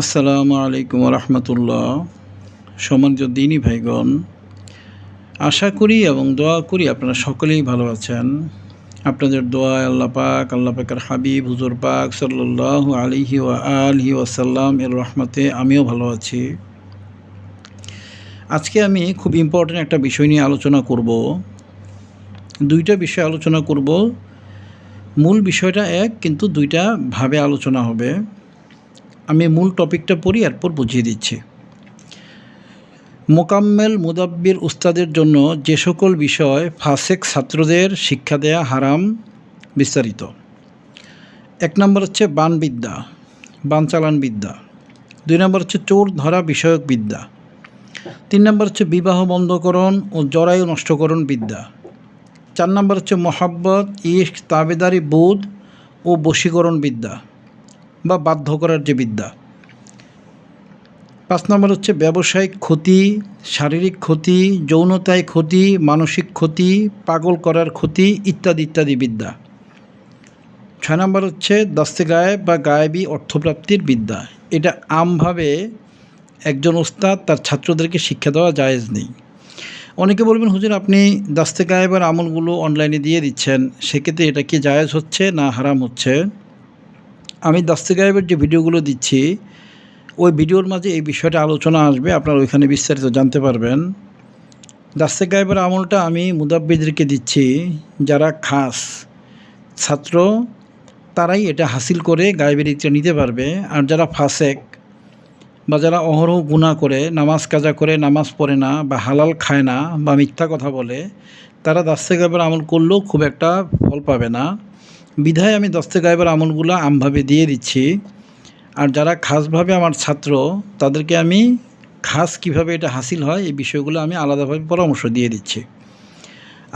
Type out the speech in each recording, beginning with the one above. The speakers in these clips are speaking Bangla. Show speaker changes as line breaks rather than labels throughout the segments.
আসসালামু আলাইকুম রহমতুল্লাহ। সম্মানিত দিনী ভাইগণ, আশা করি এবং দোয়া করি আপনারা সকলেই ভালো আছেন। আপনাদের দোয়ায় আল্লাহ পাকের হাবিব হুজুর পাক সাল্লাল্লাহু আলাইহি ওয়া আলিহি ওয়াসাল্লাম এর রহমতে আমিও ভালো আছি। আজকে আমি খুব ইম্পর্টেন্ট একটা বিষয় নিয়ে আলোচনা করব। দুইটা বিষয় আলোচনা করব। মূল বিষয়টা এক, কিন্তু দুইটা ভাবে আলোচনা হবে। আমি মূল টপিকটা পড়ি, এরপর বুঝিয়ে দিচ্ছি। মোকাম্মেল মুদাব্বির উস্তাদের জন্য যে সকল বিষয় ফাসেক ছাত্রদের শিক্ষা দেয়া হারাম, বিস্তারিত। 1 নম্বর হচ্ছে বানবিদ্যা, বান চালান বিদ্যা। 2 নম্বর হচ্ছে চোর ধরা বিষয়ক বিদ্যা। 3 নম্বর হচ্ছে বিবাহ বন্ধকরণ ও জরায়ু নষ্টকরণ বিদ্যা। 4 নম্বর হচ্ছে মহাব্বত, ইশক, তাবেদারি, বোধ ও বশীকরণ বিদ্যা বা বাধ্য করার যে বিদ্যা। 5 নম্বর হচ্ছে ব্যবসায়িক ক্ষতি, শারীরিক ক্ষতি, যৌনতায় ক্ষতি, মানসিক ক্ষতি, পাগল করার ক্ষতি ইত্যাদি ইত্যাদি বিদ্যা। 6 নম্বর হচ্ছে দস্তে গায়েব বা গায়েবী অর্থপ্রাপ্তির বিদ্যা। এটা আমভাবে একজন ওস্তাদ তার ছাত্রদেরকে শিক্ষা দেওয়া জায়েজ নেই। অনেকে বলবেন, হুজুর আপনি দস্তে গায়েবের আমলগুলো অনলাইনে দিয়ে দিচ্ছেন, সেক্ষেত্রে এটা কি জায়েজ হচ্ছে না হারাম হচ্ছে? আমি দস্তে গায়েবের যে ভিডিওগুলো দিচ্ছি, ওই ভিডিওর মাঝে এই বিষয়টা আলোচনা আসবে, আপনারা ওইখানে বিস্তারিত জানতে পারবেন। দস্তে গায়েবের আমলটা আমি মুদাব্বিরদেরকে দিচ্ছি, যারা খাস ছাত্র তারাই এটা হাসিল করে গায়েবের ইচ্ছা নিতে পারবে। আর যারা ফাসেক বা যারা অহরহ গুনাহ করে, নামাজ কাজা করে, নামাজ পড়ে না বা হালাল খায় না বা মিথ্যা কথা বলে, তারা দস্তে গায়েবের আমল করলেও খুব একটা ফল পাবে না। বিধায় আমি দস্তে গায়েবের আমলগুলো আমভাবে দিয়ে দিচ্ছি। আর যারা খাসভাবে আমার ছাত্র, তাদেরকে আমি খাস কিভাবে এটা হাসিল হয় এই বিষয়গুলো আমি আলাদাভাবে পরামর্শ দিয়ে দিচ্ছি।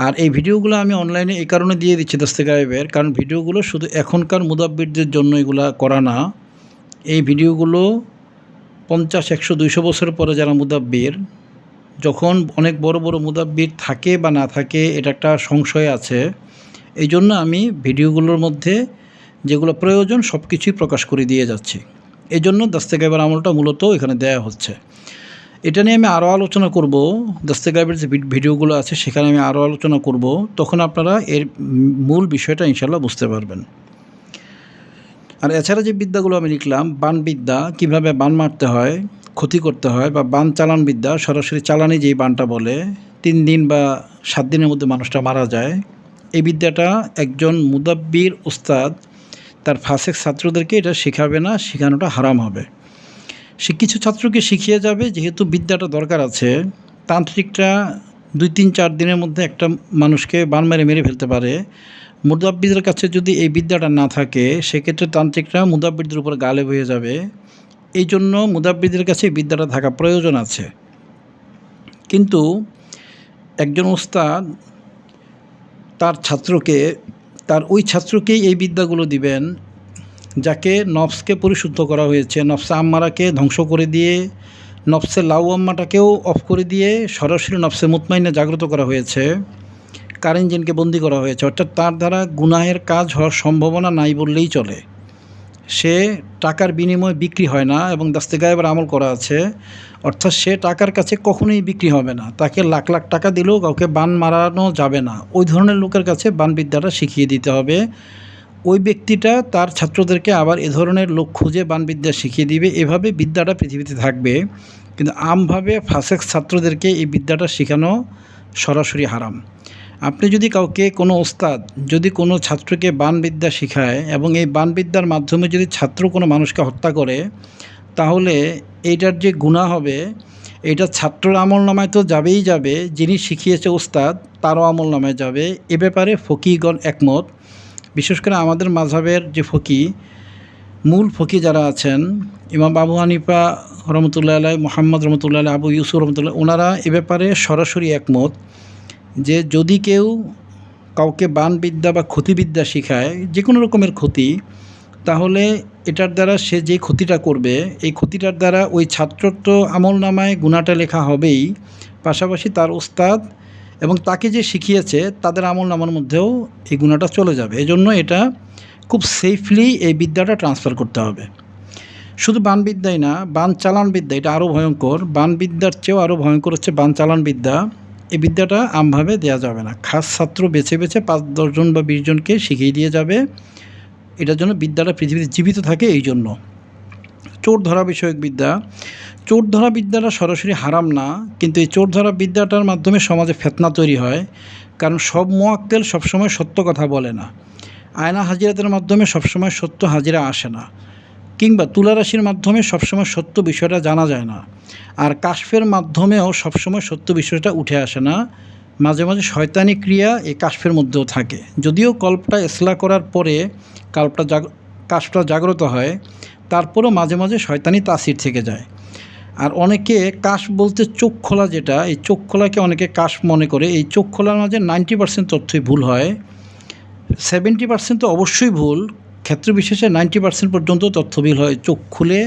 আর এই ভিডিওগুলো আমি অনলাইনে এই কারণে দিয়ে দিচ্ছি দস্তে গায়েবের, কারণ ভিডিওগুলো শুধু এখনকার মুদাব্বিরদের জন্য এগুলা করা না। এই ভিডিওগুলো 50, 100, 200 বছর পরে যারা মুদাব্বির, যখন অনেক বড় বড় মুদাব্বির থাকে বা না থাকে এটা একটা সংশয় আছে, এই জন্য আমি ভিডিওগুলোর মধ্যে যেগুলো প্রয়োজন সব কিছুই প্রকাশ করে দিয়ে যাচ্ছি। এই জন্য দস্তে গায়েবের আমলটা মূলত এখানে দেয়া হচ্ছে। এটা নিয়ে আমি আরও আলোচনা করব। দস্তে গায়েবের যে ভিডিওগুলো আছে সেখানে আমি আরও আলোচনা করব, তখন আপনারা এর মূল বিষয়টা ইনশাল্লাহ বুঝতে পারবেন। আর এছাড়া যে বিদ্যাগুলো আমি লিখলাম, বানবিদ্যা, কীভাবে বান মারতে হয়, ক্ষতি করতে হয়, বা বান চালান বিদ্যা, সরাসরি চালানি যেই বানটা বলে 3 দিন বা 7 দিনের মধ্যে মানুষটা মারা যায়, এই বিদ্যাটা একজন মুদাব্বির উস্তাদ তার ফাসেক ছাত্রদেরকে এটা শেখাবে না, শেখানোটা হারাম হবে। সে কিছু ছাত্রকে শিখিয়ে যাবে, যেহেতু বিদ্যাটা দরকার আছে। তান্ত্রিকরা 2, 3, 4 দিনের মধ্যে একটা মানুষকে বান মেরে ফেলতে পারে। মুদাব্বিরদের কাছে যদি এই বিদ্যাটা না থাকে, সেক্ষেত্রে তান্ত্রিকরা মুদাব্বিরদের উপর গালেব হয়ে যাবে। এই জন্য মুদাব্বিরদের কাছে এই বিদ্যাটা থাকা প্রয়োজন আছে। কিন্তু একজন ওস্তাদ তার ওই ছাত্রকেই এই বিদ্যাগুলো দিবেন, যাকে নফসকে পরিশুদ্ধ করা হয়েছে, নফসে আম্মারাকে ধ্বংস করে দিয়ে, নফসে লাউয়াম্মাটাকেও অফ করে দিয়ে সরাসরি নফসে মুতমাইন্না জাগ্রত করা হয়েছে, কারেন্ট জিনকে বন্দি করা হয়েছে। অর্থাৎ তার দ্বারা গুনাহের কাজ হওয়ার সম্ভাবনা নাই বললেই চলে। সে টাকার বিনিময়ে বিক্রি হয় না, এবং দস্তে গায়েবের আমল করা আছে, অর্থাৎ সে টাকার কাছে কখনোই বিক্রি হবে না। তাকে লাখ লাখ টাকা দিলেও কাউকে বান মারানো যাবে না। ওই ধরনের লোকের কাছে বানবিদ্যাটা শিখিয়ে দিতে হবে। ওই ব্যক্তিটা তার ছাত্রদেরকে আবার এ ধরনের লোক খুঁজে বানবিদ্যা শিখিয়ে দিবে। এভাবে বিদ্যাটা পৃথিবীতে থাকবে। কিন্তু আমভাবে ফাসেক ছাত্রদেরকে এই বিদ্যাটা শেখানো সরাসরি হারাম। আপনি যদি কাউকে, কোনো ওস্তাদ যদি কোনো ছাত্রকে বানবিদ্যা শেখায় এবং এই বানবিদ্যার মাধ্যমে যদি ছাত্র কোনো মানুষকে হত্যা করে, তাহলে এইটার যে গুনাহ হবে, এটা ছাত্রর আমলনামায় তো যাবেই যাবে, যিনি শিখিয়েছে ওস্তাদ তারও আমলনামায় যাবে। এ ব্যাপারে ফকিহগণ একমত। বিশেষ করে আমাদের মাযহাবের যে মূল ফকি যারা আছেন, ইমাম আবু হানিফা রহমতুল্লাহ আলাইহি, মুহাম্মদ রহমতুল্লাহ আলাইহি, আবু ইউসুফ রহমতুল্লাহ, ওনারা এ ব্যাপারে সরাসরি একমত যে যদি কেউ কাউকে বানবিদ্যা বা ক্ষতিবিদ্যা শেখায়, যে কোনো রকমের ক্ষতি, তাহলে এটার দ্বারা সে যে ক্ষতিটা করবে, এই ক্ষতিটার দ্বারা ওই ছাত্রর তো আমলনামায় গুনাহটা লেখা হবেই, পাশাপাশি তার ওস্তাদ এবং তাকে যে শিখিয়েছে তাদের আমলনামার মধ্যেও এই গুনাহটা চলে যাবে। এজন্য এটা খুব সেফলি এই বিদ্যাটা ট্রান্সফার করতে হবে। শুধু বানবিদ্যাই না, বান চালান বিদ্যা এটা আরও ভয়ঙ্কর। বানবিদ্যার চেয়েও আরও ভয়ঙ্কর হচ্ছে বান চালান বিদ্যা। এই বিদ্যাটা আমভাবে দেওয়া যাবে না, খাস ছাত্র বেছে বেছে 5-10 জন বা 20 জনকে শিখিয়ে দিয়ে যাবে। এটার জন্য বিদ্যাটা পৃথিবীতে জীবিত থাকে। এই জন্য চোর ধরা বিষয়ক বিদ্যা, চোর ধরা বিদ্যাটা সরাসরি হারাম না, কিন্তু এই চোর ধরা বিদ্যাটার মাধ্যমে সমাজে ফিতনা তৈরি হয়। কারণ সব মুয়াক্কেল সবসময় সত্য কথা বলে না, আয়না হাজিরাতের মাধ্যমে সবসময় সত্য হাজিরা আসে না, কিংবা তুলারাশির মাধ্যমে সবসময় সত্য বিষয়টা জানা যায় না, আর কাশফের মাধ্যমেও সবসময় সত্য বিষয়টা উঠে আসে না। মাঝে মাঝে শয়তানি ক্রিয়া এই কাশফের মধ্যেও থাকে। যদিও কল্পটা ইসলাহ করার পরে কাশফটা জাগ্রত হয়, তারপরেও মাঝে মাঝে শয়তানি তাসির থেকে যায়। আর অনেকে কাশ বলতে চোখ খোলা, যেটা এই চোখ খোলাকে অনেকে কাশ মনে করে। এই চোখ খোলার মাঝে 90% তথ্যই ভুল হয়, 70% তো অবশ্যই ভুল, ক্ষেত্র বিশেষে 90% পর্যন্ত তথ্য ভুল হয় চোখ খুলে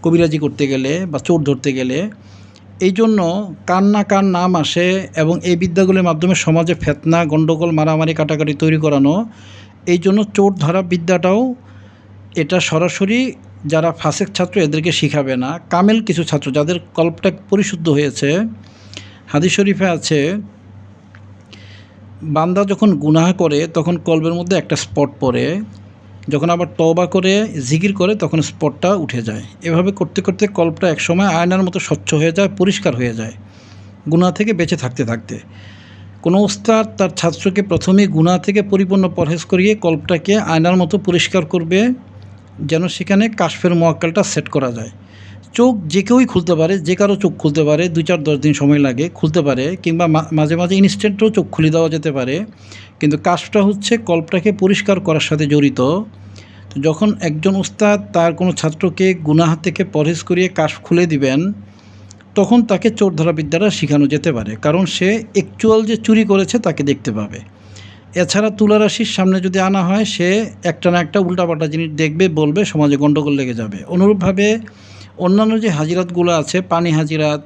কবিরাজি করতে গেলে বা চোর ধরতে গেলে। এই জন্য কার না কার নাম আসে, এবং এই বিদ্যাগুলির মাধ্যমে সমাজে ফিতনা, গণ্ডগোল, মারামারি, কাটাকাটি তৈরি করানো। এই জন্য চোর ধরা বিদ্যাটাও এটা সরাসরি যারা ফাসেক ছাত্র এদেরকে শিখাবে না, কামেল কিছু ছাত্র যাদের কল্পটা পরিশুদ্ধ হয়েছে। হাদিস শরীফে আছে, বান্দা যখন গুনাহ করে তখন কলবের মধ্যে একটা স্পট পড়ে, যখন আবার তওবা করে জিকির করে তখন স্পটটা উঠে যায়। এভাবে করতে করতে কল্পটা একসময় আয়নার মতো স্বচ্ছ হয়ে যায়, পরিষ্কার হয়ে যায় গুনাহ থেকে বেঁচে থাকতে থাকতে। কোনো উস্তাদ তার ছাত্রকে প্রথমে গুনাহ থেকে পরিপূর্ণ পরহেজ করিয়ে কল্পটাকে আয়নার মতো পরিষ্কার করবে, যেন সেখানে কাশফের মুয়াক্কালটা সেট করা যায়। চোখ যে কেউই খুলতে পারে, যে কারো চোখ খুলতে পারে, 2-4-10 দিন সময় লাগে খুলতে পারে, কিংবা মাঝে মাঝে ইনস্ট্যান্টও চোখ খুলে দেওয়া যেতে পারে। কিন্তু কাশফটা হচ্ছে কল্পটাকে পরিষ্কার করার সাথে জড়িত। তো যখন একজন উস্তাদ তার কোনো ছাত্রকে গুনাহ থেকে পরহেজ করিয়ে কাশফ খুলে দিবেন, তখন তাকে চোর ধরা বিদ্যাটা শেখানো যেতে পারে, কারণ সে অ্যাকচুয়াল যে চুরি করেছে তাকে দেখতে পাবে। এছাড়া তুলারাশির সামনে যদি আনা হয়, সে একটা না একটা উল্টাপাল্টা জিনিস দেখবে, বলবে, সমাজে গণ্ডগোল লেগে যাবে। অনুরূপভাবে অন্যান্য যে হাজিরাতগুলো আছে, পানি হাজিরাত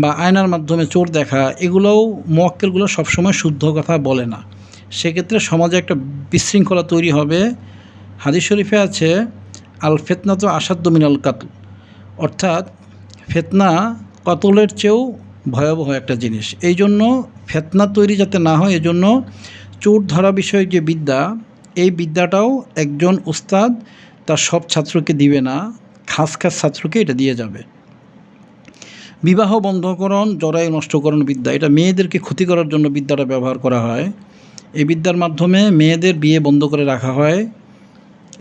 বা আয়নার মাধ্যমে চোর দেখা, এগুলোও মুয়াক্কেলগুলো সবসময় শুদ্ধ কথা বলে না। সেক্ষেত্রে সমাজে একটা বিশৃঙ্খলা তৈরি হবে। হাদিস শরীফে আছে, আল ফিতনা তো আসাদ্দু মিনাল কাতল, অর্থাৎ ফিতনা কতলের চেয়েও ভয়াবহ একটা জিনিস। এই জন্য ফিতনা তৈরি যাতে না হয়, এই জন্য চোর ধরা বিষয়ক যে বিদ্যা, এই বিদ্যাটাও একজন উস্তাদ তার সব ছাত্রকে দিবে না, খাস খাস ছাত্রকে এটা দিয়ে যাবে। বিবাহ বন্ধকরণ, জরায়ু নষ্টকরণ বিদ্যা, এটা মেয়েদেরকে ক্ষতি করার জন্য বিদ্যাটা ব্যবহার করা হয়। এই বিদ্যার মাধ্যমে মেয়েদের বিয়ে বন্ধ করে রাখা হয়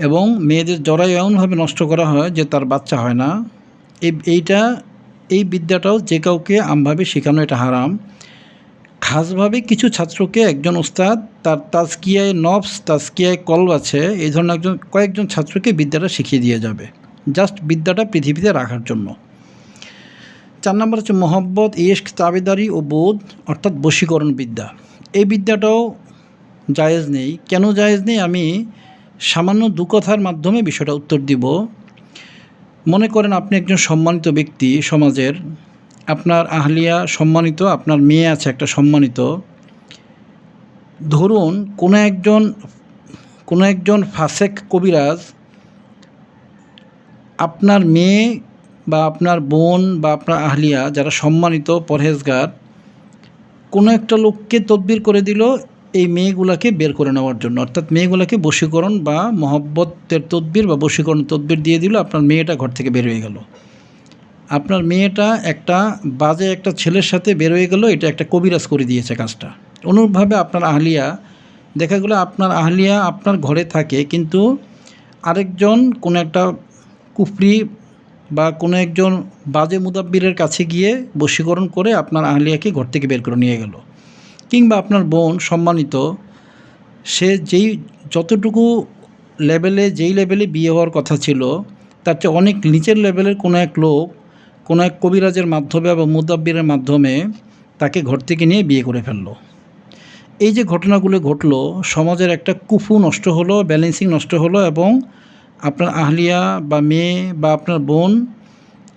এবং মেয়েদের জরায়ু এমনভাবে নষ্ট করা হয় যে তার বাচ্চা হয় না। এই বিদ্যাটাও যে কাউকে আমভাবে শেখানো এটা হারাম। খাসভাবে কিছু ছাত্রকে একজন উস্তাদ তার তাজকিয়ায় নফস, তাজকিয়ায় কলব আছে, এই ধরনের কয়েকজন ছাত্রকে বিদ্যাটা শিখিয়ে দিয়ে যাবে, জাস্ট বিদ্যাটা পৃথিবীতে রাখার জন্য। 4 নম্বর হচ্ছে মহব্বত, ইশক, তাবেদারি ও বোধ, অর্থাৎ বশীকরণ বিদ্যা। এই বিদ্যাটাও জায়েজ নেই। কেন জায়েজ নেই, আমি সামান্য 2 কথার মাধ্যমে বিষয়টা উত্তর দিব। মনে করেন আপনি একজন সম্মানিত ব্যক্তি সমাজের, আপনার আহলিয়া সম্মানিত, আপনার মেয়ে আছে একটা সম্মানিত। ধরুন কোনো একজন ফাসেক কবিরাজ আপনার মেয়ে বা আপনার বোন বা আপনার আহলিয়া যারা সম্মানিত পরহেজগার, কোনো একটা লোককে তদবির করে দিল এই মেয়েগুলাকে বের করে নেওয়ার জন্য, অর্থাৎ মেয়েগুলাকে বশীকরণ বা মহব্বতের তদবির বা বশীকরণ তদবির দিয়ে দিল, আপনার মেয়েটা ঘর থেকে বের হয়ে গেল। আপনার মেয়েটা একটা বাজে একটা ছেলের সাথে বের হয়ে গেল, এটা একটা কবিরাজ করে দিয়েছে কাজটা। অনুরূপভাবে আপনার আহলিয়া, দেখা গেলো আপনার আহলিয়া আপনার ঘরে থাকে, কিন্তু আরেকজন কোনো একটা কুফরি বা কোনো একজন বাজে মুদাব্বিরের কাছে গিয়ে বশীকরণ করে আপনার আহলিয়াকে ঘর থেকে বের করে নিয়ে গেল। কিংবা আপনার বোন সম্মানিত, সে যতটুকু লেভেলে যেই লেভেলে বিয়ে হওয়ার কথা ছিল, তার চেয়ে অনেক নিচের লেভেলের কোনো এক লোক কোনো এক কবিরাজের মাধ্যমে বা মুদাব্বিরের মাধ্যমে তাকে ঘর থেকে নিয়ে বিয়ে করে ফেললো। এই যে ঘটনাগুলো ঘটলো, সমাজের একটা কুফু নষ্ট হলো, ব্যালেন্সিং নষ্ট হলো, এবং আপনার আহলিয়া বা মেয়ে বা আপনার বোন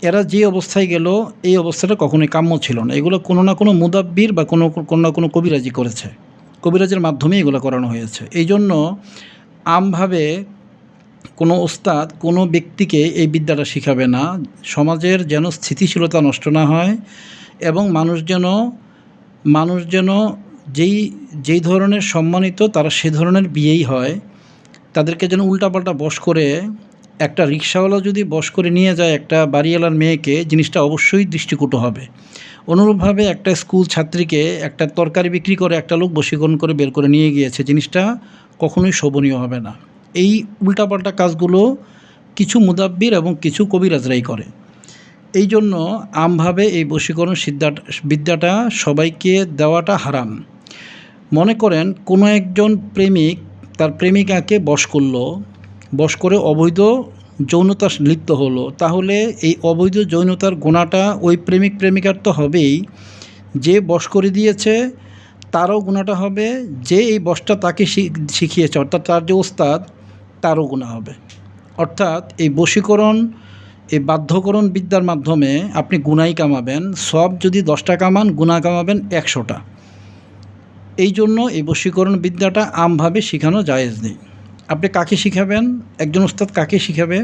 এরা যে অবস্থায় গেল, এই অবস্থাটা কখনোই কাম্য ছিল না। এগুলো কোনো না কোনো মুদাব্বির বা কোনো না কোনো কবিরাজি করেছে, কবিরাজের মাধ্যমে এগুলো করানো হয়েছে। এই জন্য আমভাবে কোনো ওস্তাদ কোনো ব্যক্তিকে এই বিদ্যাটা শিখাবে না। সমাজের যেন স্থিতিশীলতা নষ্ট না হয় এবং মানুষ যেন যেই ধরনের সম্মানিত তারা সে ধরনের বিয়েই হয়। তাদেরকে যেন উল্টাপাল্টা বশ করে, একটা রিকশাওয়ালা যদি বশ করে নিয়ে যায় একটা বাড়িওয়ালার মেয়েকে, জিনিসটা অবশ্যই দৃষ্টিকটু হবে। অনুরূপভাবে একটা স্কুল ছাত্রীকে একটা তরকারি বিক্রি করে একটা লোক বশীকরণ করে বের করে নিয়ে গিয়েছে, জিনিসটা কখনোই শোভনীয় হবে না। এই উল্টাপাল্টা কাজগুলো কিছু মুদাব্বির এবং কিছু কবিরাজরাই করে। এই জন্য আমভাবে এই বশীকরণ বিদ্যাটা সবাইকে দেওয়াটা হারাম। মনে করেন কোনো একজন প্রেমিক তার প্রেমিকাকে বশ করে অবৈধ যৌনতা লিপ্ত হলো, তাহলে এই অবৈধ যৌনতার গুণাটা ওই প্রেমিকার তো হবেই, যে বশ করে দিয়েছে তারও গুণাটা হবে, যে এই বশটা তাকে শিখিয়েছে অর্থাৎ তার যে ওস্তাদ তারও গুণা হবে। অর্থাৎ এই বশীকরণ, এই বাধ্যকরণ বিদ্যার মাধ্যমে আপনি গুনাই কামাবেন। সব যদি 10টা কামান, গুনাহ কামাবেন 100টা। এই জন্য এই বশীকরণ বিদ্যাটা আমভাবে শেখানো জায়েজ নেই। আপনি কাকে শিখাবেন? একজন ওস্তাদ কাকে শিখাবে?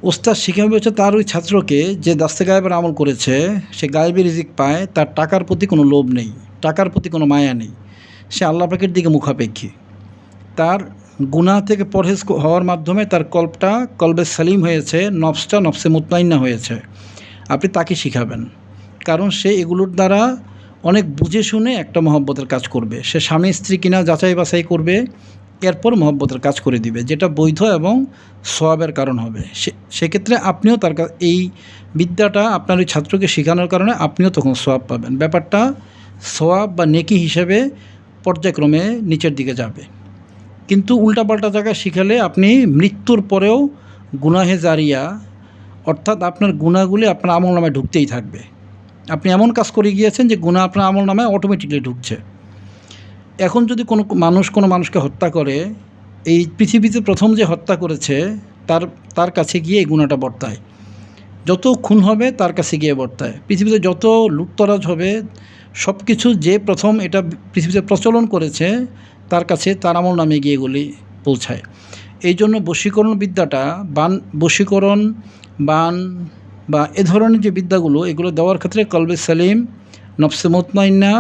ওস্তাদ শিখাবে হচ্ছে তার ওই ছাত্রকে যে দাস্তে গায়েবের আমল করেছে, সে গায়েবী রিজিক পায়, তার টাকার প্রতি কোনো লোভ নেই, টাকার প্রতি কোনো মায়া নেই, সে আল্লাহ পাকের দিকে মুখাপেক্ষী। তার গুনাহ থেকে পরহেজ হওয়ার মাধ্যমে তার কলবে সালিম হয়েছে, নফসটা নফসে মুতমাইন্না হয়েছে। আপনি তাকে শিখাবেন, কারণ সে এগুলোর দ্বারা অনেক বুঝে শুনে একটা মহব্বতের কাজ করবে। সে স্বামী স্ত্রী কিনা যাচাই বাছাই করবে, এরপর মহব্বতের কাজ করে দিবে, যেটা বৈধ এবং সওয়াবের কারণ হবে। সেক্ষেত্রে আপনিও এই বিদ্যাটা আপনার ওই ছাত্রকে শেখানোর কারণে আপনিও তখন সওয়াব পাবেন। ব্যাপারটা সওয়াব বা নেকি হিসেবে পর্যায়ক্রমে নিচের দিকে যাবে। কিন্তু উল্টাপাল্টা জায়গায় শিখালে আপনি মৃত্যুর পরেও গুনাহে জারিয়া, অর্থাৎ আপনার গুনাহগুলি আপনার আমল নামায় ঢুকতেই থাকবে। আপনি এমন কাজ করে গিয়েছেন যে গুনাহ আপনার আমল নামায় অটোমেটিকলি ঢুকছে। এখন যদি কোনো মানুষকে হত্যা করে, এই পৃথিবীতে প্রথম যে হত্যা করেছে তার কাছে গিয়ে এই গুনাহটা বর্তায়। যত খুন হবে তার কাছে গিয়ে বর্তায়। পৃথিবীতে যত লুটতরাজ হবে, সব কিছু যে প্রথম এটা পৃথিবীতে প্রচলন করেছে তার কাছে তার আমল নামে গিয়ে এগুলি পৌঁছায়। এই জন্য বশীকরণ বিদ্যাটা বশীকরণ বান বা এ ধরনের যে বিদ্যাগুলো, এগুলো দেওয়ার ক্ষেত্রে কলবে সালিম, নফসে মুতমাইন্না,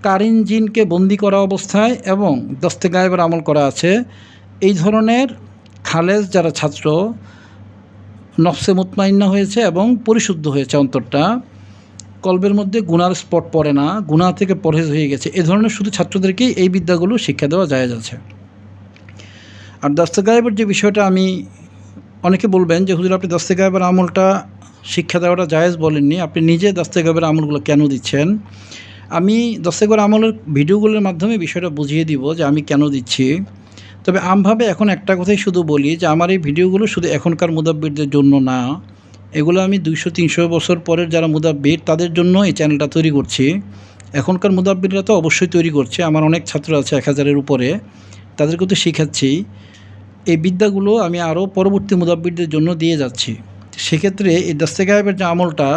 কারিন জিনকে বন্দি করা অবস্থায় এবং দস্তে গায়েবের আমল করা আছে, এই ধরনের খালেজ যারা ছাত্র নফসে মুতমাইন্না হয়েছে এবং পরিশুদ্ধ হয়েছে, অন্তরটা কলবের মধ্যে গুনার স্পট পড়ে না, গুনাহ থেকে পরহেজ হয়ে গেছে, এ ধরনের শুধু ছাত্রদেরকেই এই বিদ্যাগুলো শিক্ষা দেওয়া জায়েজ আছে। আর দস্তে গায়েবের যে বিষয়টা, অনেকে বলবেন যে হুজুর আপনি দস্তে গায়েবের আমলটা শিক্ষা দেওয়াটা জায়েজ বলেননি, আপনি নিজে দস্তে গায়েবের আমলগুলো কেন দিচ্ছেন? আমি দস্তে গায়েবের আমলের ভিডিওগুলোর মাধ্যমে বিষয়টা বুঝিয়ে দিব যে আমি কেন দিচ্ছি। তবে আমভাবে এখন একটা কথাই শুধু বলি যে আমার এই ভিডিওগুলো শুধু এখনকার মুদাব্বিরদের জন্য না, এগুলো আমি 200-300 বছর পরের যারা মুদাব্বির তাদের জন্য এই চ্যানেলটা তৈরি করছি। এখনকার মুদাব্বিররা তো অবশ্যই তৈরি করছে, আমার অনেক ছাত্র আছে 1000-এর উপরে, তাদেরকে তো শেখাচ্ছি। এই বিদ্যাগুলো আমি আরও পরবর্তী মুদাব্বিরদের জন্য দিয়ে যাচ্ছি। সেক্ষেত্রে এই দস্তে গায়েবের যে আমলটা,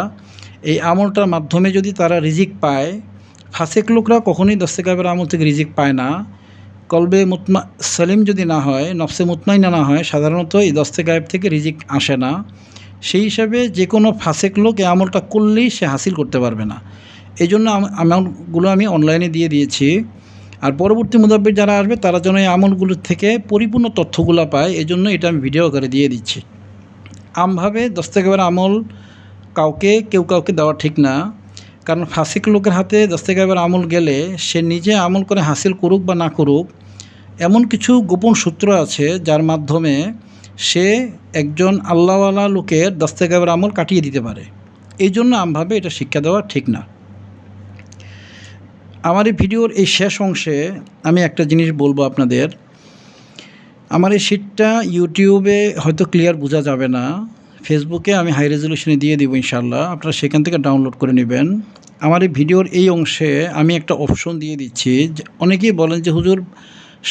এই আমলটার মাধ্যমে যদি তারা রিজিক পায়, ফাসেক লোকরা কখনোই দস্তে গায়েবের আমল থেকে রিজিক পায় না। কলবে সালিম যদি না হয়, নফসে মুতমাইন্না না হয়, সাধারণত এই দস্তে গায়েব থেকে রিজিক আসে না। সেই হিসাবে যে কোনো ফাসেক লোক এই আমলটা করলেই সে হাসিল করতে পারবে না। এই জন্য আমলগুলো আমি অনলাইনে দিয়ে দিয়েছি। আর পরবর্তী মুদাব্বির যারা আসবে তারা যেন এই আমলগুলোর থেকে পরিপূর্ণ তথ্যগুলো পায়, এই জন্য এটা আমি ভিডিও করে দিয়ে দিচ্ছি। আমভাবে দস্তে গায়েবের আমল কেউ কাউকে দেওয়া ঠিক না, কারণ ফাসিক লোকের হাতে দস্তে গায়েবের আমল গেলে সে নিজে আমল করে হাসিল করুক বা না করুক, এমন কিছু গোপন সূত্র আছে যার মাধ্যমে সে একজন আল্লাহওয়ালা লোকের দস্তে গায়েবের আমল কাটিয়ে দিতে পারে। এই জন্য আমভাবে এটা শিক্ষা দেওয়া ঠিক না। আমার এই ভিডিওর এই শেষ অংশে আমি একটা জিনিস বলবো আপনাদের। আমার এই শীটটা ইউটিউবে হয়তো ক্লিয়ার বোঝা যাবে না, ফেসবুকে আমি হাই রেজলিউশনে দিয়ে দেবো ইনশাল্লাহ, আপনারা সেখান থেকে ডাউনলোড করে নেবেন। আমার এই ভিডিওর এই অংশে আমি একটা অপশন দিয়ে দিচ্ছি। অনেকেই বলেন যে হুজুর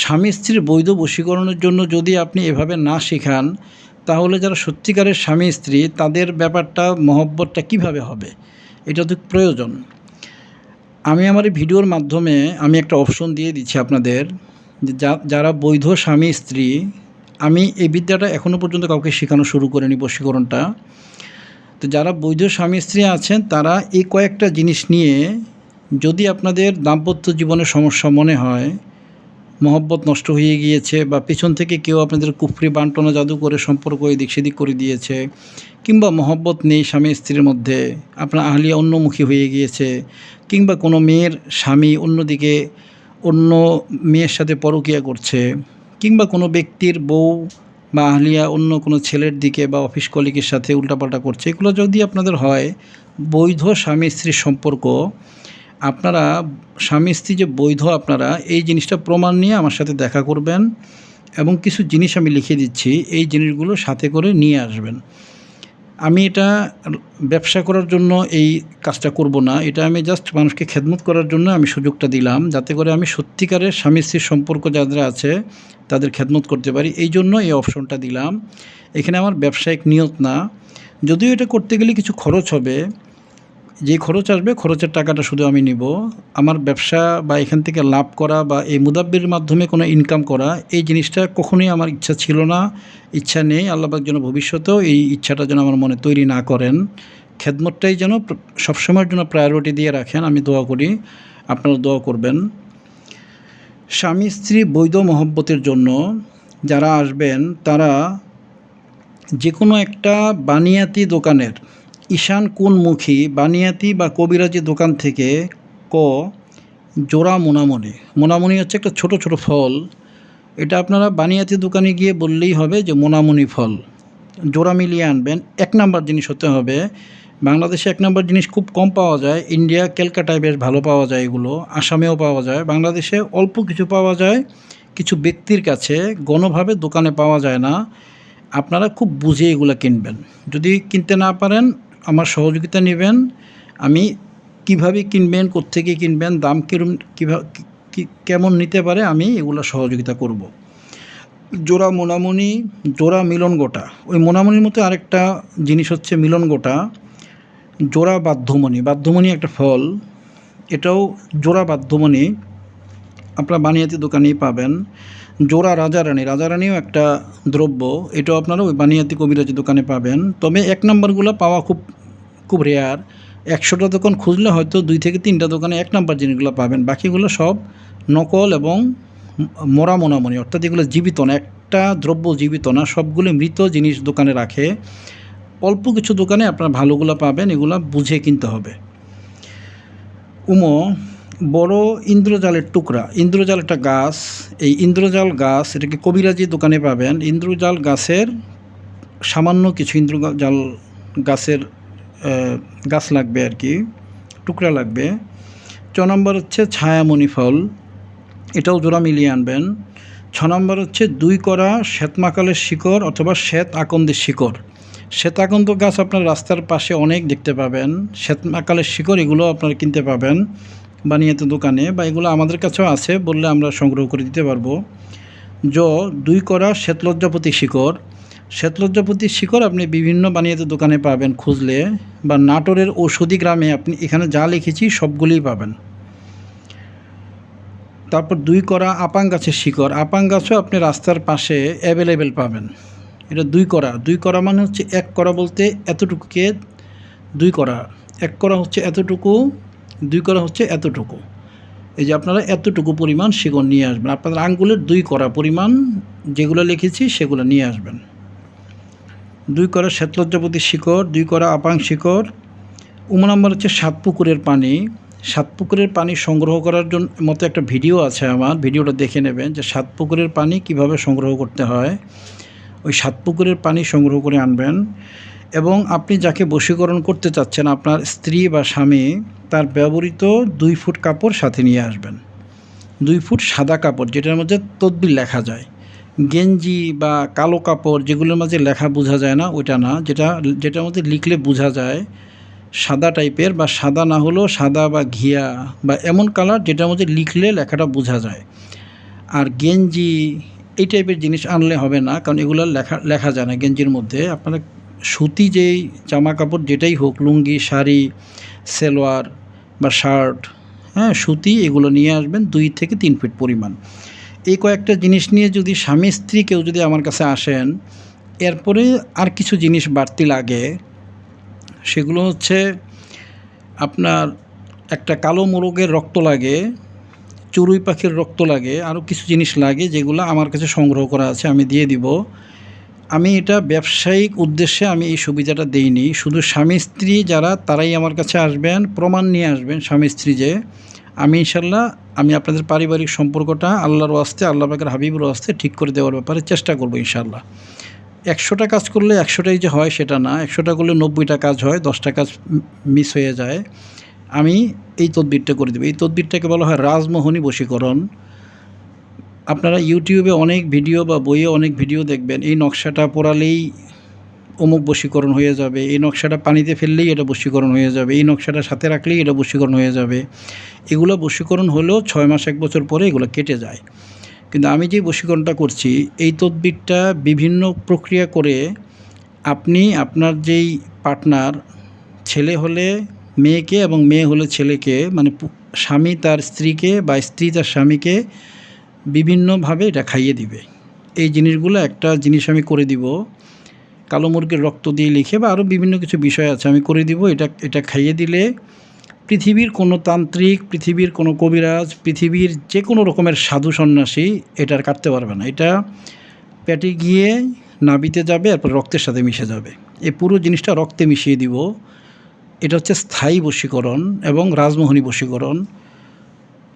স্বামী স্ত্রীর বৈধ বশীকরণের জন্য যদি আপনি এভাবে না শেখান, তাহলে যারা সত্যিকারের স্বামী স্ত্রী তাদের ব্যাপারটা মহব্বতটা কিভাবে হবে, এটা তো প্রয়োজন। আমি আমার এই ভিডিওর মাধ্যমে আমি একটা অপশন দিয়ে দিচ্ছি আপনাদের, যে যারা বৈধ স্বামী স্ত্রী, আমি এই বিদ্যাটা এখনও পর্যন্ত কাউকে শেখানো শুরু করিনি, বশীকরণটা। তো যারা বৈধ স্বামী স্ত্রী আছেন তারা এই কয়েকটা জিনিস নিয়ে, যদি আপনাদের দাম্পত্য জীবনের সমস্যা মনে হয়, মহব্বত নষ্ট হয়ে গিয়েছে বা পেছন থেকে কেউ আপনাদের কুফরি বান্টনা জাদু করে সম্পর্ক এদিক সেদিক করে দিয়েছে, কিংবা মহব্বত নেই স্বামী স্ত্রীর মধ্যে, আপনার আহলিয়া অন্যমুখী হয়ে গিয়েছে, কিংবা কোনো মেয়ের স্বামী অন্যদিকে অন্য মেয়ের সাথে পরকীয়া করছে, কিংবা কোনো ব্যক্তির বউ বা আহলিয়া অন্য কোনো ছেলের দিকে বা অফিস কলিগের সাথে উল্টাপাল্টা করছে, এগুলো যদি আপনাদের হয়, বৈধ স্বামী স্ত্রীর সম্পর্ক, আপনারা স্বামী স্ত্রী যে বৈধ, আপনারা এই জিনিসটা প্রমাণ নিয়ে আমার সাথে দেখা করবেন এবং কিছু জিনিস আমি লিখে দিচ্ছি, এই জিনিসগুলো সাথে করে নিয়ে আসবেন। আমি এটা ব্যবসা করার জন্য এই কাজটা করব না, এটা আমি জাস্ট মানুষকে খেদমত করার জন্য আমি সুযোগটা দিলাম, যাতে করে আমি সত্যিকারের স্বামী স্ত্রীর সম্পর্ক যাদের আছে তাদের খেদমত করতে পারি, এই জন্য এই অপশনটা দিলাম। এখানে আমার ব্যবসায়িক নিয়ত না, যদিও এটা করতে গেলে কিছু খরচ হবে, যে খরচ আসবে খরচের টাকাটা শুধু আমি নিব। আমার ব্যবসা বা এখান থেকে লাভ করা বা এই মুদাব্বির মাধ্যমে কোনো ইনকাম করা, এই জিনিসটা কখনোই আমার ইচ্ছা ছিল না, ইচ্ছা নেই। আল্লাহ পাক যেন ভবিষ্যতেও এই ইচ্ছাটা যেন আমার মনে তৈরি না করেন। খেদমতটাই যেন সবসময়ের জন্য প্রায়োরিটি দিয়ে রাখেন, আমি দোয়া করি, আপনারা দোয়া করবেন। স্বামী স্ত্রী বৈধ মহব্বতের জন্য যারা আসবেন তারা যে কোনো একটা বানিয়াতি দোকানের ঈশান কোণমুখী বানিয়াতি বা কবিরাজি দোকান থেকে জোড়া মোনামনি, মোনামনি হচ্ছে একটা ছোট ছোট ফল, এটা আপনারা বানিয়াতি দোকানে গিয়ে বললেই হবে যে মোনামনি ফল, জোড়া মিলিয়ে আনবেন। 1 নাম্বার জিনিস হতে হবে, বাংলাদেশে 1 নাম্বার জিনিস খুব কম পাওয়া যায়, ইন্ডিয়া ক্যালকাটায় বেশ ভালো পাওয়া যায়, এগুলো আসামেও পাওয়া যায়, বাংলাদেশে অল্প কিছু পাওয়া যায় কিছু ব্যক্তির কাছে, গণভাবে দোকানে পাওয়া যায় না। আপনারা খুব বুঝে এগুলো কিনবেন, যদি কিনতে না পারেন আমার সহযোগিতা নেবেন। আমি কিভাবে কিনবেন, কোত্থেকে কিনবেন, দাম কেমন নিতে পারে, আমি এগুলো সহযোগিতা করব। জোড়া মোনামনি, জোড়া মিলন গোটা, ওই মোনামনির মতো আরেকটা জিনিস হচ্ছে মিলন গোটা। জোড়া বাধ্যমণি, বাধ্যমণি একটা ফল, এটাও জোড়া বাধ্যমণি আপনারা বানিয়াতি দোকানেই পাবেন। জোড়া রাজারানী, রাজারানীও একটা দ্রব্য, এটাও আপনারা ওই বানিয়াতি কবিরাজি দোকানে পাবেন। তবে 1 নাম্বারগুলো পাওয়া খুব খুব রেয়ার, 100টা দোকান খুঁজলে হয়তো 2 থেকে 3টা দোকানে 1 নাম্বার জিনিসগুলো পাবেন, বাকিগুলো সব নকল এবং মরা মোনামনি, অর্থাৎ এগুলো জীবিত না, একটা দ্রব্য জীবিত না, সবগুলো মৃত জিনিস দোকানে রাখে। অল্প কিছু দোকানে আপনারা ভালোগুলো পাবেন, এগুলো বুঝে কিনতে হবে। বড় ইন্দ্রজালের টুকরা, ইন্দ্রজাল একটা গাছ, এই ইন্দ্রজাল গাছ এটাকে কবিরাজি দোকানে পাবেন। ইন্দ্রজাল গাছের সামান্য কিছু ইন্দ্রজাল গাছের গাছ লাগবে আর কি, টুকরা লাগবে। 4 নম্বর হচ্ছে ছায়ামণি ফল, এটাও জোড়া মিলিয়ে আনবেন। 6 নম্বর হচ্ছে 2 করা শ্বেতমাকালের শিকড় অথবা শ্বেত আকন্দের শিকড়। শ্বেত আকন্দ গাছ আপনার রাস্তার পাশে অনেক দেখতে পাবেন, শ্বেতমাকালের শিকড় এগুলো আপনারা কিনতে পাবেন বানিয়াতি দোকানে, বা এগুলো আমাদের কাছেও আছে, বললে আমরা সংগ্রহ করে দিতে পারবো। 2 করা শ্বেতলজ্জাপতি শিকড়, শ্বেতলজ্জাপতি শিকড় আপনি বিভিন্ন বানিয়াতি দোকানে পাবেন খুঁজলে, বা নাটোরের ঔষধি গ্রামে আপনি এখানে যা লিখেছি সবগুলিই পাবেন। তারপর 2 করা আপাং গাছের শিকড়, আপাং গাছও আপনি রাস্তার পাশে অ্যাভেলেবেল পাবেন। এটা 2 করা, 2 করা মানে হচ্ছে 1 করা বলতে এতটুকুকে 2 করা, 1 করা হচ্ছে এতটুকু, 2 করা হচ্ছে এতটুকু। এই যে আপনারা এতটুকু পরিমাণ শিকড় নিয়ে আসবেন, আপনাদের আঙ্গুলের 2 করা পরিমাণ যেগুলো লিখেছি সেগুলো নিয়ে আসবেন। 2 করা শ্বেতলজ্জাপতি শিকড়, 2 করা আপাং শিকড়। নম্বর হচ্ছে 7 পুকুরের পানি, 7 পুকুরের পানি সংগ্রহ করার জন্য মতো একটা ভিডিও আছে আমার, ভিডিওটা দেখে নেবেন যে 7 পুকুরের পানি কিভাবে সংগ্রহ করতে হয়। ওই 7 পুকুরের পানি সংগ্রহ করে আনবেন, এবং আপনি যাকে বশীকরণ করতে চাচ্ছেন আপনার স্ত্রী বা স্বামী, তার ব্যবহৃত 2 ফুট কাপড় সাথে নিয়ে আসবেন। 2 ফুট সাদা কাপড় যেটার মধ্যে তদবির লেখা যায়, গেঞ্জি বা কালো কাপড় যেগুলোর মাঝে লেখা বোঝা যায় না ওইটা না, যেটার মধ্যে লিখলে বোঝা যায়, সাদা টাইপের, বা সাদা না হলেও সাদা বা ঘিয়া বা এমন কালার যেটার মধ্যে লিখলে লেখাটা বোঝা যায়। আর গেঞ্জি এই টাইপের জিনিস আনলে হবে না, কারণ এগুলো লেখা যায় না গেঞ্জির মধ্যে। আপনারা সুতি যেই জামা কাপড় যেটাই হোক, লুঙ্গি, শাড়ি, সালোয়ার বা শার্ট, হ্যাঁ সুতি, এগুলো নিয়ে আসবেন 2 থেকে 3 ফিট পরিমাণ। এই কয়েকটা জিনিস নিয়ে যদি স্বামী স্ত্রী কেউ যদি আমার কাছে আসেন, এরপরে আর কিছু জিনিস বাড়তি লাগে। সেগুলো হচ্ছে আপনার একটা কালো মোরগের রক্ত লাগে, চড়ুই পাখির রক্ত লাগে, আরও কিছু জিনিস লাগে যেগুলো আমার কাছে সংগ্রহ করা আছে, আমি দিয়ে দিব। আমি এটা ব্যবসায়িক উদ্দেশ্যে আমি এই সুবিধাটা দেইনি। শুধু স্বামী স্ত্রী যারা তারাই আমার কাছে আসবেন, প্রমাণ নিয়ে আসবেন স্বামী স্ত্রী যে আমি ইনশাল্লাহ আমি আপনাদের পারিবারিক সম্পর্কটা আল্লাহর ওয়াস্তে, আল্লাহ পাকের হাবিবুর ওয়াস্তে ঠিক করে দেওয়ার ব্যাপারে চেষ্টা করব ইনশাল্লাহ। 100টা কাজ করলে 100টাই যে হয় সেটা না, 100টা করলে 90টা কাজ হয়, 10টা কাজ মিস হয়ে যায়। আমি এই তদবিরটা করে দেবো। এই তদবিরটাকে বলা হয় রাজমোহনী বশীকরণ। আপনারা ইউটিউবে অনেক ভিডিও বা বইয়ে অনেক ভিডিও দেখবেন, এই নকশাটা পড়ালেই অমুক বশীকরণ হয়ে যাবে, এই নকশাটা পানিতে ফেললেই এটা বশীকরণ হয়ে যাবে, এই নকশাটা সাথে রাখলেই এটা বশীকরণ হয়ে যাবে। এগুলো বশীকরণ হলেও 6 মাস 1 বছর পরে এগুলো কেটে যায়। কিন্তু আমি যে বশীকরণটা করছি এই তদবিরটা বিভিন্ন প্রক্রিয়া করে আপনি আপনার যেই পার্টনার, ছেলে হলে মেয়েকে এবং মেয়ে হলে ছেলেকে, মানে স্বামী তার স্ত্রীকে বা স্ত্রী তার স্বামীকে বিভিন্নভাবে এটা খাইয়ে দিবে। এই জিনিসগুলো একটা জিনিস আমি করে দিব, কালো মুরগির রক্ত দিয়ে লিখে বা আরও বিভিন্ন কিছু বিষয় আছে আমি করে দিব। এটা খাইয়ে দিলে পৃথিবীর কোনো তান্ত্রিক, পৃথিবীর কোনো কবিরাজ, পৃথিবীর যে কোনো রকমের সাধু সন্ন্যাসী এটার কাটতে পারবে না। এটা পেটে গিয়ে নাভিতে যাবে, এরপর রক্তের সাথে মিশে যাবে। এই পুরো জিনিসটা রক্তে মিশিয়ে দিব। এটা হচ্ছে স্থায়ী বশীকরণ এবং রাজমোহনী বশীকরণ।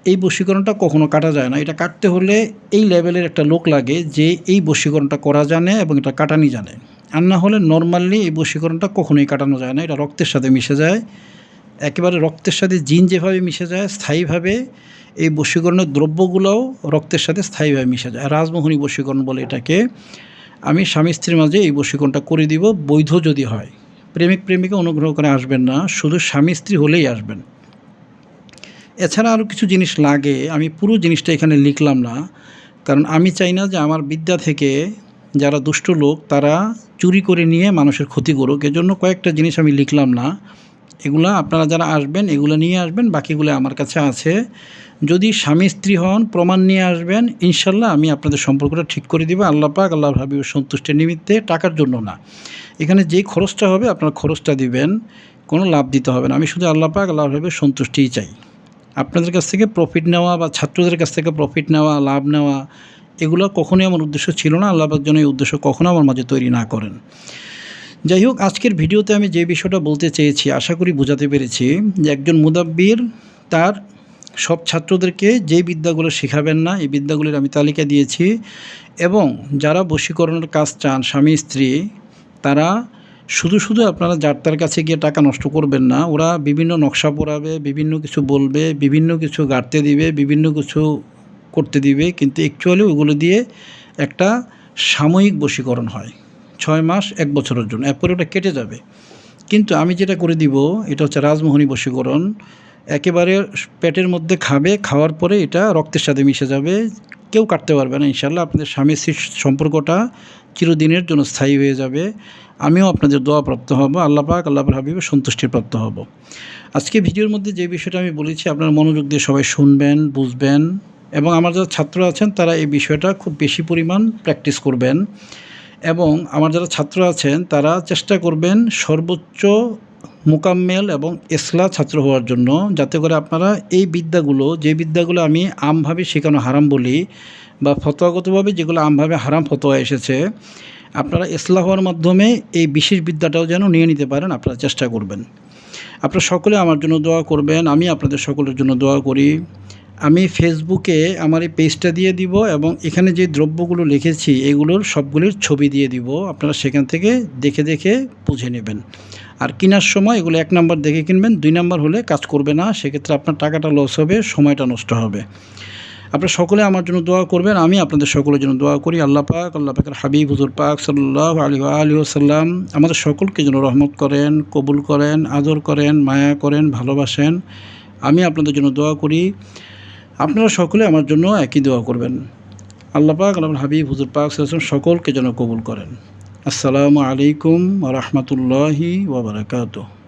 এই বশীকরণটা কখনো কাটা যায় না। এটা কাটতে হলে এই লেভেলের একটা লোক লাগে যে এই বশীকরণটা করা জানে এবং এটা কাটানি জানে। আর না হলে নর্মালি এই বশীকরণটা কখনোই কাটানো যায় না। এটা রক্তের সাথে মিশে যায়, একেবারে রক্তের সাথে জিন যেভাবে মিশে যায় স্থায়ীভাবে, এই বশীকরণের দ্রব্যগুলোও রক্তের সাথে স্থায়ীভাবে মিশে যায়। রাজমোহনী বশীকরণ বলে এটাকে। আমি স্বামী স্ত্রীর মাঝে এই বশীকরণটা করে দিব, বৈধ যদি হয়। প্রেমিক প্রেমিকা অনুগ্রহ করে আসবেন না, শুধু স্বামী স্ত্রী হলেই আসবেন। এছাড়া আরও কিছু জিনিস লাগে, আমি পুরো জিনিসটা এখানে লিখলাম না, কারণ আমি চাই না যে আমার বিদ্যা থেকে যারা দুষ্ট লোক তারা চুরি করে নিয়ে মানুষের ক্ষতি করুক। এজন্য কয়েকটা জিনিস আমি লিখলাম না। এগুলা আপনারা যারা আসবেন এগুলো নিয়ে আসবেন, বাকিগুলো আমার কাছে আছে। যদি স্বামী স্ত্রী হন প্রমাণ নিয়ে আসবেন, ইনশাল্লাহ আমি আপনাদের সম্পর্কটা ঠিক করে দিব। আল্লাহ পাক, আল্লাহর হাবিবের সন্তুষ্টির নিমিত্তে, টাকার জন্য না। এখানে যেই খরচটা হবে আপনার খরচটা দিবেন, কোনো লাভ দিতে হবে না। আমি শুধু আল্লাহ পাক, আল্লাহর হাবিবের সন্তুষ্টিই চাই। আপনাদের কাছ থেকে প্রফিট নেওয়া বা ছাত্রদের কাছ থেকে প্রফিট নেওয়া, লাভ নেওয়া, এগুলো কখনোই আমার উদ্দেশ্য ছিল না। আল্লাহ পাক যেন এই উদ্দেশ্য কখনো আমার মাঝে তৈরি না করেন। যাই হোক, আজকের ভিডিওতে আমি যে বিষয়টা বলতে চেয়েছি আশা করি বোঝাতে পেরেছি যে একজন মুদাব্বির তার সব ছাত্রদেরকে যে বিদ্যাগুলো শেখাবেন না, এই বিদ্যাগুলির আমি তালিকা দিয়েছি। এবং যারা বশীকরণের কাজ চান স্বামী স্ত্রী, তারা শুধু আপনারা যার তার কাছে গিয়ে টাকা নষ্ট করবেন না। ওরা বিভিন্ন নকশা পড়াবে, বিভিন্ন কিছু বলবে, বিভিন্ন কিছু গাড়তে দিবে, বিভিন্ন কিছু করতে দিবে, কিন্তু অ্যাকচুয়ালি ওগুলো দিয়ে একটা সাময়িক বশীকরণ হয় 6 মাস 1 বছরের জন্য, এরপরে ওটা কেটে যাবে। কিন্তু আমি যেটা করে দিব এটা হচ্ছে রাজমোহনী বশীকরণ। একেবারে পেটের মধ্যে খাবে, খাওয়ার পরে এটা রক্তের সাথে মিশে যাবে, কেউ কাটতে পারবে না। ইনশাআল্লাহ আপনাদের স্বামী স্ত্রীর সম্পর্কটা চিরদিনের জন্য স্থায়ী হয়ে যাবে। আমিও আপনাদের দোয়া প্রাপ্ত হব, আল্লাহ পাক, আল্লাহর হাবিবের সন্তুষ্টির প্রাপ্ত হব। আজকে ভিডিওর মধ্যে যে বিষয়টা আমি বলেছি আপনারা মনোযোগ দিয়ে সবাই শুনবেন, বুঝবেন, এবং আমার যারা ছাত্র আছেন তারা এই বিষয়টা খুব বেশি পরিমাণ প্র্যাকটিস করবেন। এবং আমার যারা ছাত্র আছেন তারা চেষ্টা করবেন সর্বোচ্চ মোকাম্মেল এবং এসলা ছাত্র হওয়ার জন্য, যাতে করে আপনারা এই বিদ্যাগুলো, যে বিদ্যাগুলো আমি আমভাবে শেখানো হারাম বলি বা ফতোয়াগতভাবে যেগুলো আমভাবে হারাম ফতোয়া এসেছে, আপনারা এসলা হওয়ার মাধ্যমে এই বিশেষ বিদ্যাটাও যেন নিয়ে নিতে পারেন, আপনারা চেষ্টা করবেন। আপনারা সকলে আমার জন্য দোয়া করবেন, আমি আপনাদের সকলের জন্য দোয়া করি। আমি ফেসবুকে আমার এই পেজটা দিয়ে দিব এবং এখানে যে দ্রব্যগুলো লিখেছি এগুলোর সবগুলির ছবি দিয়ে দিব। আপনারা সেখান থেকে দেখে দেখে বুঝে নেবেন। আর কেনার সময় এগুলো 1 নাম্বার দেখে কিনবেন, 2 নাম্বার হলে কাজ করবে না, সেক্ষেত্রে আপনার টাকাটা লস হবে, সময়টা নষ্ট হবে। আপনারা সকলে আমার জন্য দোয়া করবেন, আমি আপনাদের সকলের জন্য দোয়া করি। আল্লাহ পাক, আল্লাহ পাকের হাবিব হুজুর পাক সাল্লাল্লাহু আলাইহি ওয়াসাল্লাম আমাদের সকলকে যেন রহমত করেন, কবুল করেন, আদর করেন, মায়া করেন, ভালোবাসেন। আমি আপনাদের জন্য দোয়া করি, আপনারা সকলে আমার জন্য একই দোয়া করবেন। আল্লাহ পাক, আল্লাহর হাবিব হুজুর পাক সাল্লাল্লাহু আলাইহি ওয়াসাল্লাম সকলকে যেন কবুল করেন। আসসালামু আলাইকুম ওয়া রাহমাতুল্লাহি ওয়া বারাকাতুহু।